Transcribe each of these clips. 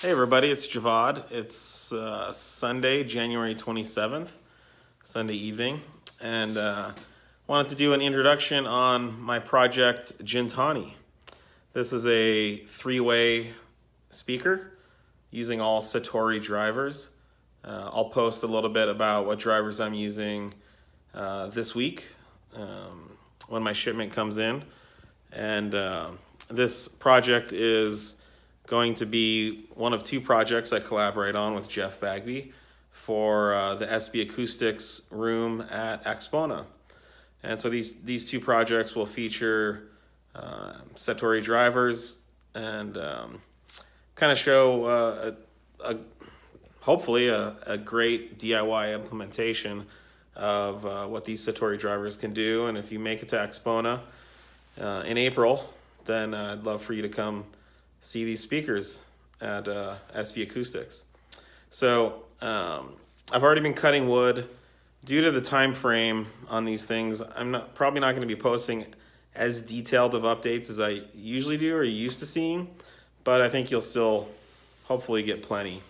Hey everybody, it's Javad. It's Sunday, January 27th, Sunday evening, and wanted to do an introduction on my project Jintani. This is a three-way speaker using all Satori drivers. I'll post a little bit about what drivers I'm using this week when my shipment comes in. And this project is going to be one of two projects I collaborate on with Jeff Bagby for the SB Acoustics room at Expona. And so these two projects will feature Satori drivers and kind of show hopefully a great DIY implementation of what these Satori drivers can do. And if you make it to Expona in April, then I'd love for you to come see these speakers at SB Acoustics. So I've already been cutting wood. Due to the time frame on these things, I'm probably not going to be posting as detailed of updates as I usually do or used to seeing, but I think you'll still hopefully get plenty.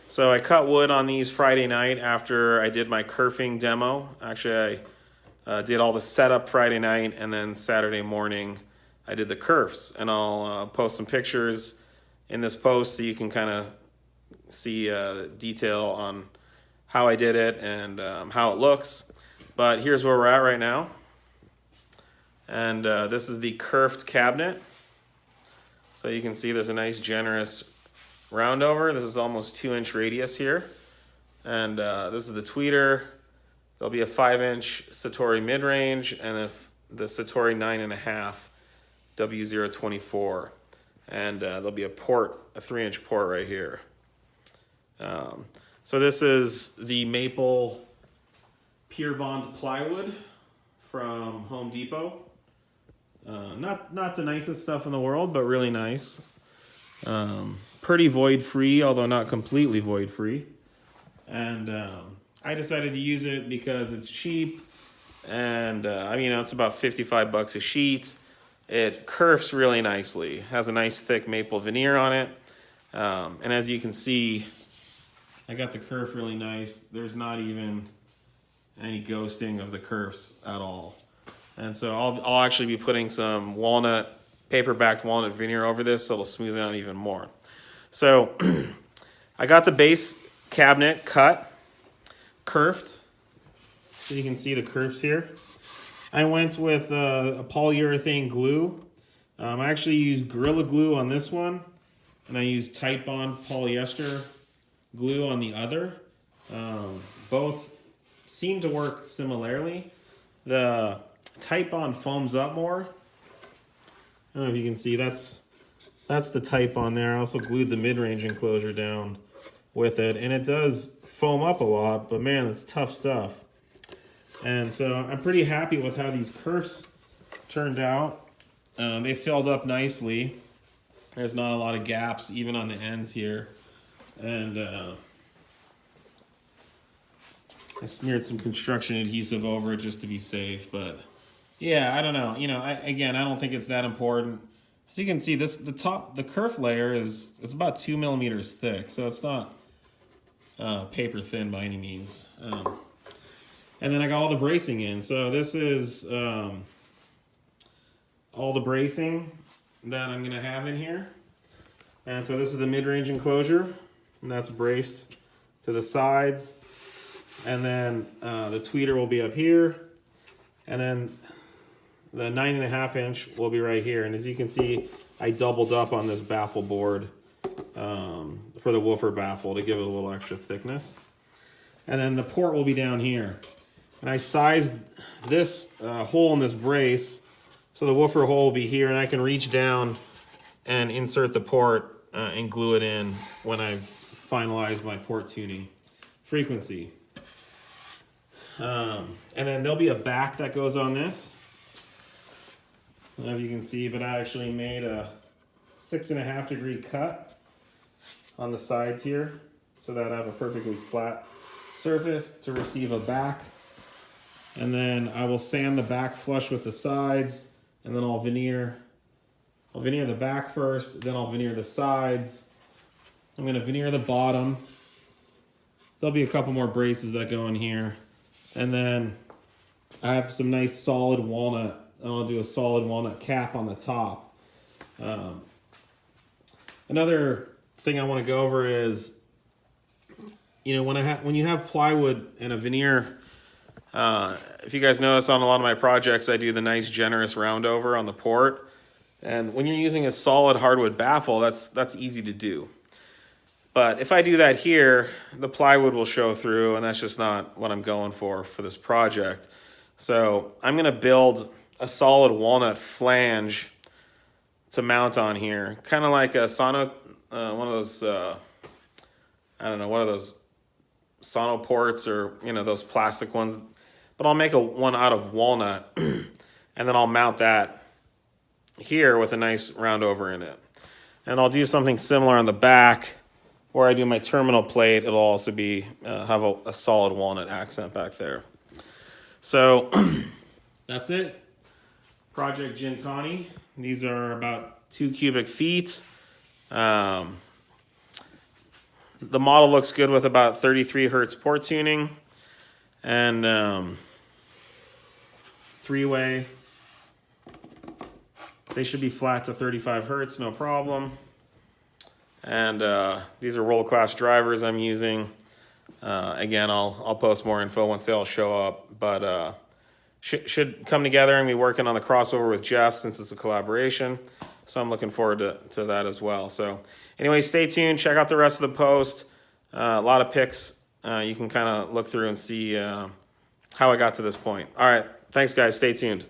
So I cut wood on these Friday night after I did my kerfing demo. Actually, I did all the setup Friday night, and then Saturday morning I did the kerfs, and I'll post some pictures in this post so you can kind of see detail on how I did it and how it looks. But here's where we're at right now. And this is the kerfed cabinet. So you can see there's a nice generous roundover. This is almost 2-inch radius here. And this is the tweeter. There'll be a 5-inch Satori mid-range and then the Satori 9.5 W024, and there'll be a 3-inch port right here. So this is the maple pure bond plywood from Home Depot. Not the nicest stuff in the world, but really nice. Pretty void free, although not completely void free. And I decided to use it because it's cheap, and it's about $55 a sheet. It kerfs really nicely, has a nice thick maple veneer on it. And as you can see, I got the kerf really nice. There's not even any ghosting of the kerfs at all. And so I'll actually be putting some paper-backed walnut veneer over this so it'll smooth it out even more. So I got the base cabinet cut, kerfed, so you can see the kerfs here. I went with a polyurethane glue. I actually used Gorilla Glue on this one, and I used Titebond polyester glue on the other. Both seem to work similarly. The Titebond foams up more. I don't know if you can see, that's the Titebond there. I also glued the mid-range enclosure down with it, and it does foam up a lot, but man, it's tough stuff. And so I'm pretty happy with how these kerfs turned out. They filled up nicely. There's not a lot of gaps even on the ends here. And I smeared some construction adhesive over it just to be safe. But yeah, I don't know. I don't think it's that important. As you can see, the kerf layer is about 2 millimeters thick, so it's not paper thin by any means. And then I got all the bracing in. So this is all the bracing that I'm gonna have in here. And so this is the mid-range enclosure, and that's braced to the sides. And then the tweeter will be up here. And then the 9.5-inch will be right here. And as you can see, I doubled up on this baffle board for the woofer baffle to give it a little extra thickness. And then the port will be down here. And I sized this hole in this brace, so the woofer hole will be here, and I can reach down and insert the port and glue it in when I've finalized my port tuning frequency. And then there'll be a back that goes on this. I don't know if you can see, but I actually made a 6.5 degree cut on the sides here so that I have a perfectly flat surface to receive a back. And then I will sand the back flush with the sides, and then I'll veneer the back first, then I'll veneer the sides, I'm going to veneer the bottom. There'll be a couple more braces that go in here. And then I have some nice solid walnut. I'll do a solid walnut cap on the top. Another thing I want to go over is, you know, when you have plywood and a veneer, if you guys notice on a lot of my projects, I do the nice generous round over on the port. And when you're using a solid hardwood baffle, that's easy to do. But if I do that here, the plywood will show through, and that's just not what I'm going for this project. So I'm going to build a solid walnut flange to mount on here, kind of like a one of those, I don't know, one of those sono ports, or you know, those plastic ones. But I'll make one out of walnut, and then I'll mount that here with a nice round over in it. And I'll do something similar on the back. Where I do my terminal plate, it'll also be have a solid walnut accent back there. So that's it. Project Jintani. These are about 2 cubic feet. The model looks good with about 33 hertz port tuning and 3-way. They should be flat to 35 hertz, no problem. And these are world-class drivers I'm using. Again, I'll post more info once they all show up. But should come together and be working on the crossover with Jeff since it's a collaboration. So I'm looking forward to that as well. So anyway, stay tuned. Check out the rest of the post. A lot of pics. You can kind of look through and see how I got to this point. All right. Thanks, guys. Stay tuned.